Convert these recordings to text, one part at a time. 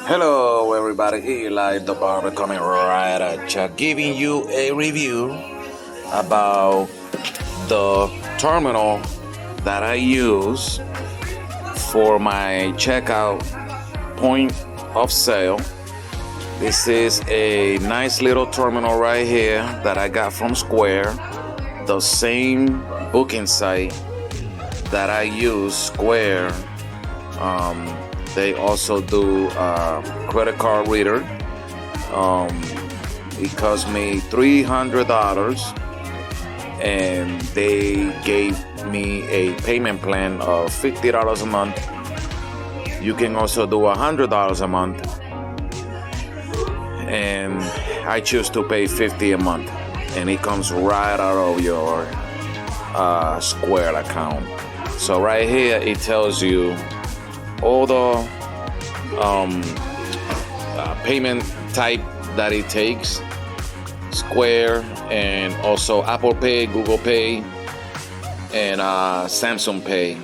Hello, everybody. Eli the Barber coming right at you, giving you a review about the terminal that I use for my checkout point of sale. This is a nice little terminal right here that I got from Square, the same booking site that I use, Square. They also do credit card reader. It cost me $300, and they gave me a payment plan of $50 a month. You can also do $100 a month, and I choose to pay $50 a month, and it comes right out of your Square account. So right here it tells you all the payment type that it takes, Square, and also Apple Pay, Google Pay, and Samsung Pay.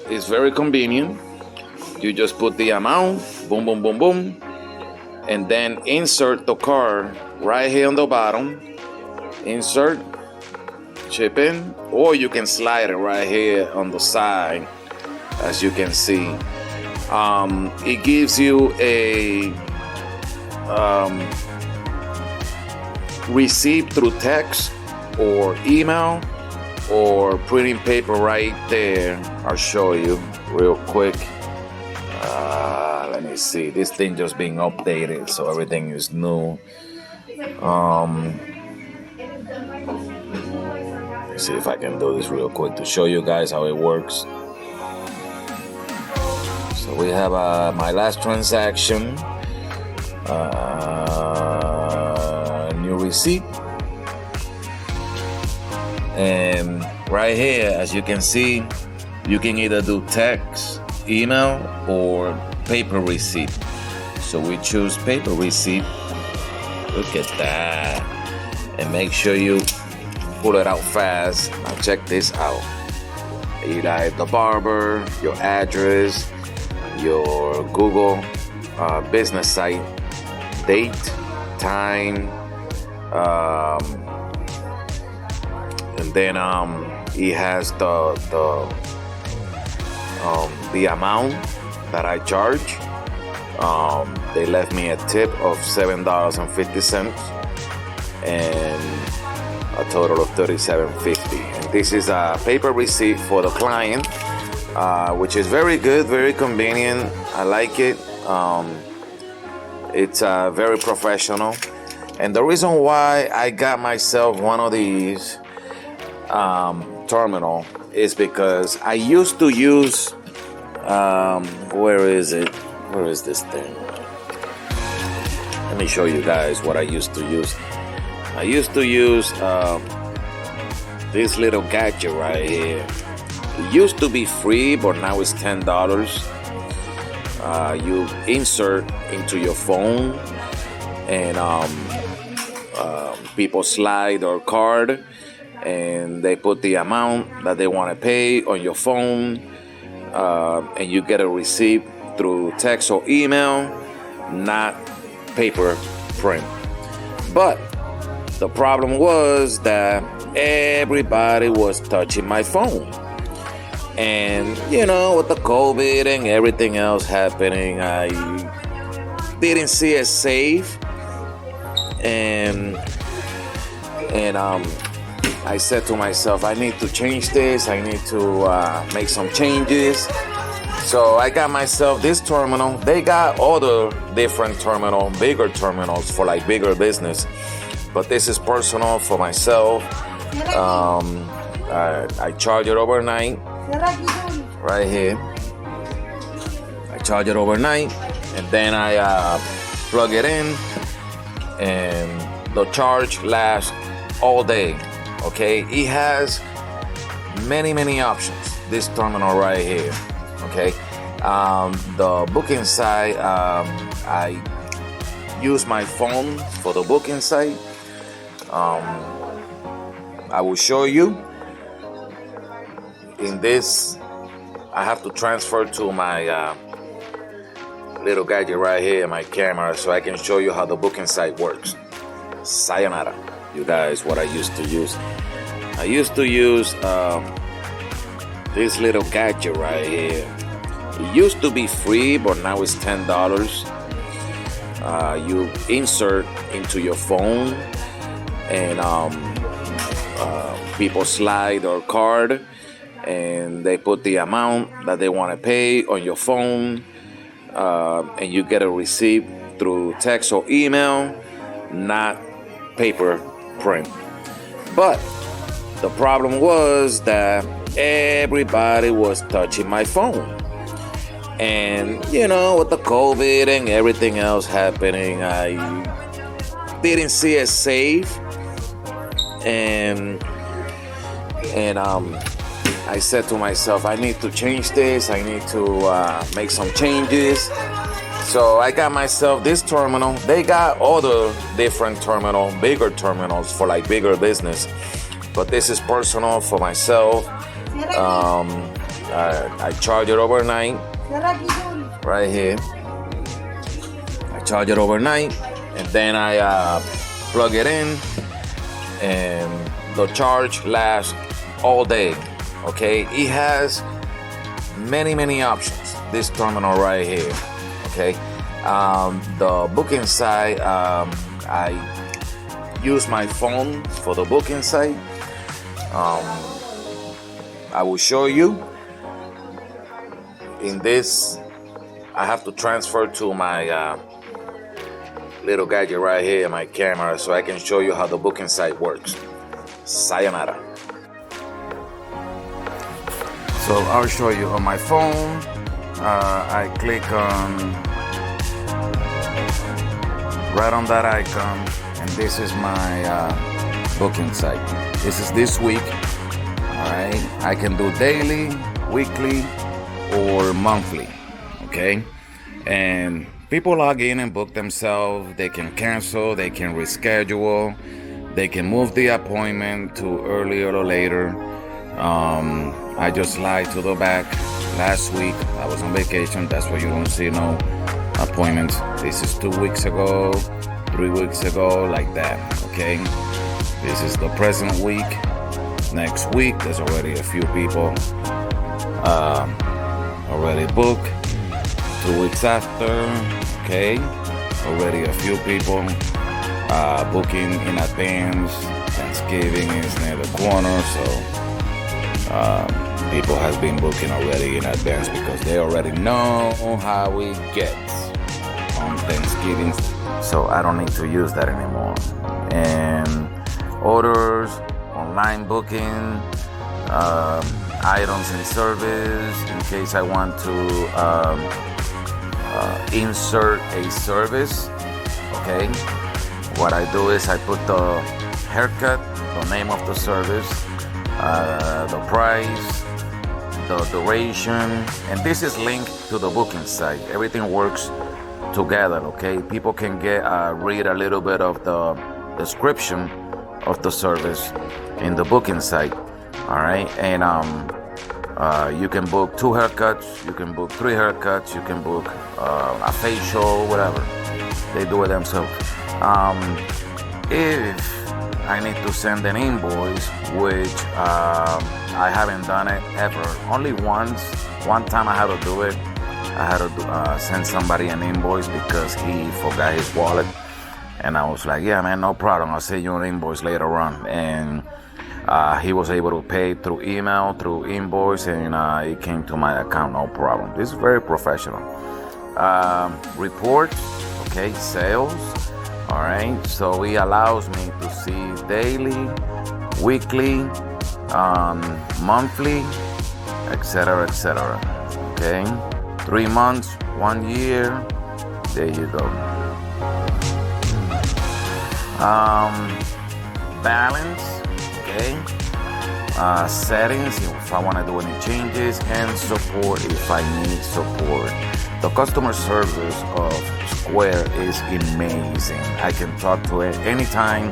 It's very convenient. You just put the amount, boom, boom, boom, boom, and then insert the card right here on the bottom. Insert, chip in, or you can slide it right here on the side, as you can see. It gives you a receipt through text or email or printing paper right there. I'll show you real quick. Let me see. This thing just being updated, so everything is new. Let's see if I can do this real quick to show you guys how it works. So we have my last transaction, new receipt, and right here, as you can see, you can either do text, email, or paper receipt. So we choose paper receipt. Look at that, and make sure you pull it out fast. Now check this out. Eli the Barber, your address, your Google business site, date, time, and then it has the amount that I charge. They left me a tip of $7.50 and a total of $37.50. And this is a paper receipt for the client, which is very good, very convenient. I like it. It's very professional. And the reason why I got myself one of these terminal is because I used to use, where is it? Where is this thing? Let me show you guys what I used to use. I used to use this little gadget right here. It used to be free, but now it's $10. You insert into your phone, and people slide their card, and they put the amount that they want to pay on your phone, and you get a receipt through text or email, not paper print. But the problem was that everybody was touching my phone. And, with the COVID and everything else happening, I didn't see it safe. And I said to myself, I need to change this. I need to make some changes. So I got myself this terminal. They got other different bigger terminals for like bigger business. But this is personal for myself. I charge it overnight. Right here. I charge it overnight, and then I plug it in, and the charge lasts all day. Okay, it has many options. This terminal right here. Okay, the booking site, I use my phone for the booking site. I will show you. In this, I have to transfer to my little gadget right here in my camera so I can show you how the booking site works. Sayonara. You guys, what I used to use. I used to use this little gadget right here. It used to be free, but now it's $10. You insert into your phone, and people slide their card, and they put the amount that they want to pay on your phone, and you get a receipt through text or email, not paper print. But the problem was that everybody was touching my phone. And, with the COVID and everything else happening, I didn't see it safe. And I said to myself, I need to change this. I need to make some changes. So I got myself this terminal. They got other different terminals, bigger terminals for like bigger business. But this is personal for myself. I charge it overnight. Right here. I charge it overnight, and then I plug it in, and the charge lasts all day. Okay, it has many options. This terminal right here. Okay, the booking site. I use my phone for the booking site. I will show you. In this, I have to transfer to my little gadget right here in my camera so I can show you how the booking site works. Sayonara. So I'll show you on my phone. I click right on that icon, and this is my booking site. This is this week. All right, I can do daily, weekly, or monthly. Okay, and people log in and book themselves. They can cancel, they can reschedule, they can move the appointment to earlier or later. I just slide to the back. Last week I was on vacation, that's why you don't see no appointments. This is 2 weeks ago, 3 weeks ago, like that. Okay, this is the present week. Next week there's already a few people already booked. 2 weeks after, okay, already a few people booking in advance. Thanksgiving is near the corner, so people have been booking already in advance because they already know how it gets on Thanksgiving. So I don't need to use that anymore. And orders, online booking, items in service, in case I want to insert a service. Okay, what I do is I put the haircut, the name of the service, the price, the duration, and this is linked to the booking site. Everything works together. Okay, people can read a little bit of the description of the service in the booking site. All right, and you can book 2 haircuts, you can book 3 haircuts, you can book a facial, whatever. They do it themselves. If I need to send an invoice, which I haven't done it ever, only once. One time I had to do it. I had to send somebody an invoice because he forgot his wallet, and I was like, "Yeah, man, no problem. I'll send you an invoice later on." And he was able to pay through email, through invoice, and it came to my account, no problem. This is very professional. Reports, okay, sales, all right. So it allows me to see daily, weekly, monthly, etc., etc. Okay, 3 months, 1 year. There you go. Balance. Okay. Settings if I want to do any changes, and support if I need support. The customer service of Square is amazing. I can talk to it anytime.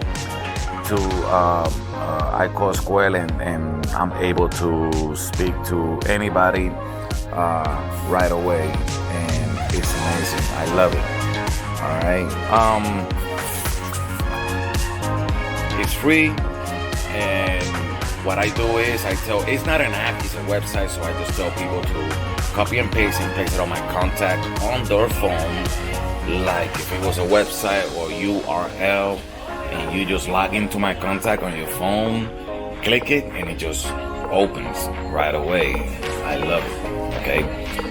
I call Square and I'm able to speak to anybody right away. And It's amazing. I love it. All right. It's free, and what I do is it's not an app, it's a website, so I just tell people to copy and place it on my contact on their phone, like if it was a website or URL, and you just log into my contact on your phone, click it, and it just opens right away. I love it. Okay,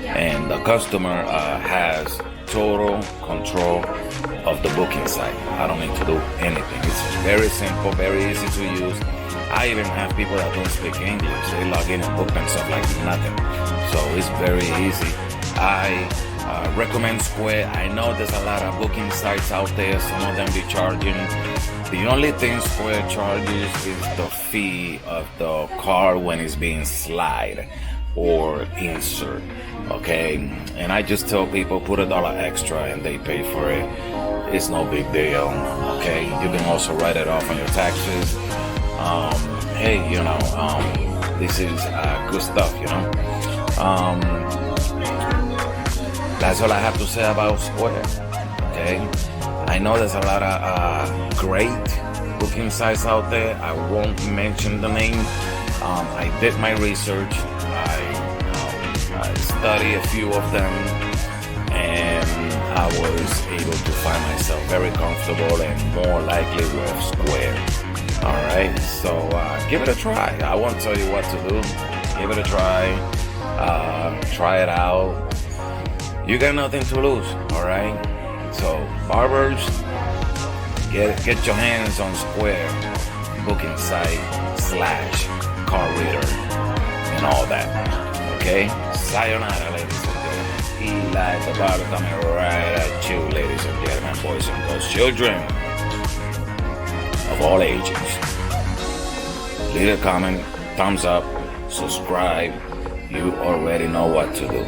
and the customer has total control of the booking site. I don't need to do anything. It's very simple, very easy to use. I even have people that don't speak English. They log in and book themselves like nothing. So it's very easy. I recommend Square. I know there's a lot of booking sites out there. Some of them be charging. The only thing Square charges is the fee of the card when it's being slide or insert. Okay, and I just tell people put $1 extra and they pay for it. It's no big deal. Okay, you can also write it off on your taxes. Hey, this is good stuff, That's all I have to say about Square. Okay, I know there's a lot of great booking sites out there. I won't mention the name. I did my research. I studied a few of them, and I was able to find myself very comfortable and more likely with Square. All right, so give it a try. I won't tell you what to do. Give it a try. Try it out. You got nothing to lose. All right. So barbers, get your hands on Square booking site / card reader and all that. Okay. Sayonara, ladies and gentlemen. Eli the Barber coming right at you, ladies and gentlemen, boys and girls, children of all ages. Leave a comment, thumbs up, subscribe. You already know what to do.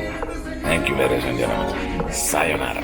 Thank you, ladies and gentlemen. Sayonara.